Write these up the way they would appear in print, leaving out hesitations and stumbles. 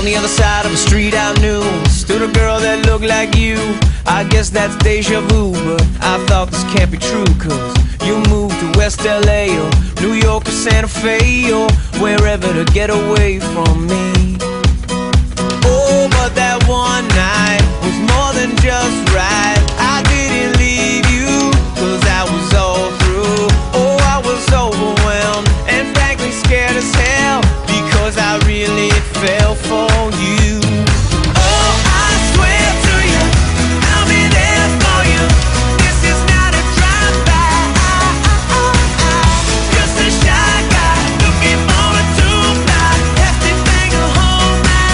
the other side of the street I knew stood a girl that looked like you. I guess that's deja vu, but I thought this can't be true, cause you moved to West LA or New York or Santa Fe or wherever to get away from me. Oh, but that one night was more than just right. I didn't leave you, cause I was all through. Oh, I was overwhelmed and frankly scared as hell, because I really fell for you. Oh, I swear to you, I'll be there for you. This is not a drive-by. Just a shy guy looking for a two-fly, hefty thing to hold my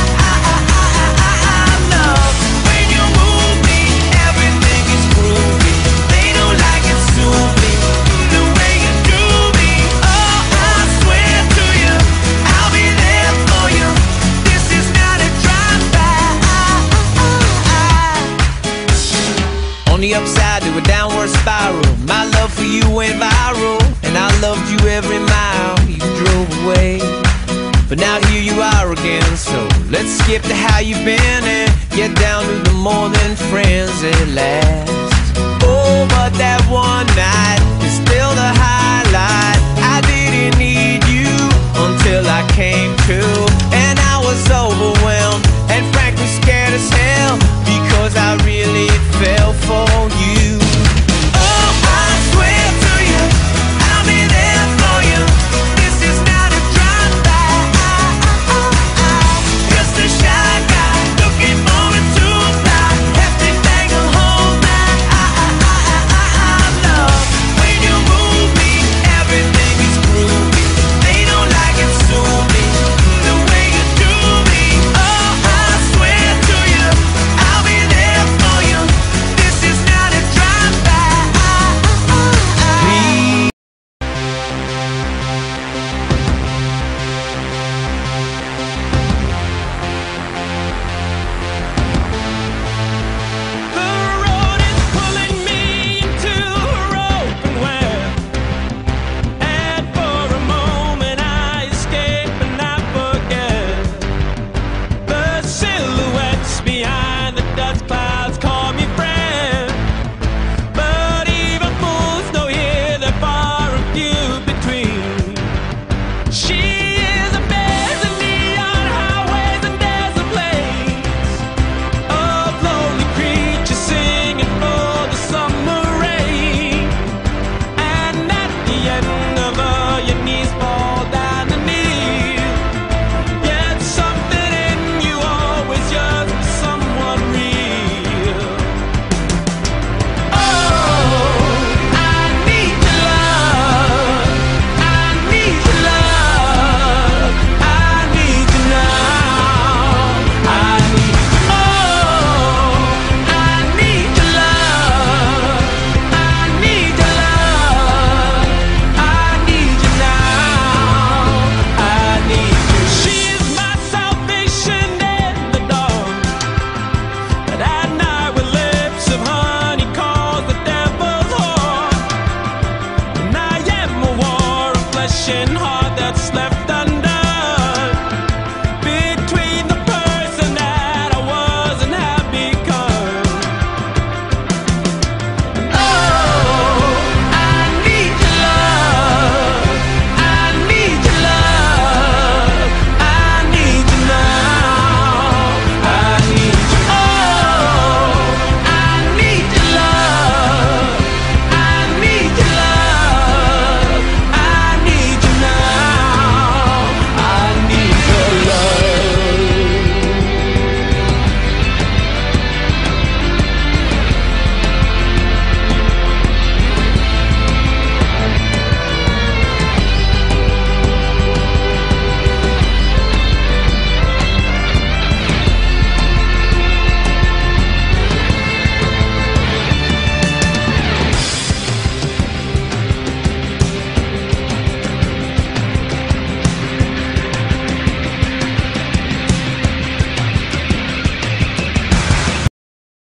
love. When you move me, everything is groovy. They don't like it, sue me the way you do me. Oh, I swear to you, I'll be there for you. This is not a drive-by. On the upside to a downward spiral, my love for you went viral, and I loved you every mile you drove away. But now here you are again, so let's skip to how you've been and get down to the more than friends at last. Oh, but that one night is still the highlight. I didn't need you until I came to, and I was overwhelmed and frankly scared as hell, because I really fell for you. Oh, I swear to you, I'll be there for you. This is not a drive-by. Just a shy guy looking for a two-fly, hefty thing to hold my love. When you move me, everything is groovy. They don't like it, sue me the way you do me. Oh, I swear to you, I'll be there for you. This is not a drive-by. Please. The road is pulling me into her open web, and for a moment I escape and I forget. The silhouettes behind the dust clouds call me friend, but even fools know here there are far and few between. She is a busy neon highways, and there's a place of lonely creatures singing for the summer rain. And at the end of her, your knees fall down to kneel. Yet something in you always yearns for someone real. Oh, I need your love. I need your love. I need you now. I need, oh, I need your love. I need your love. I need you now. I need you. She is my salvation in the dark, but at night with lips of honey calls the devil's heart. And I am a war of flesh and heart.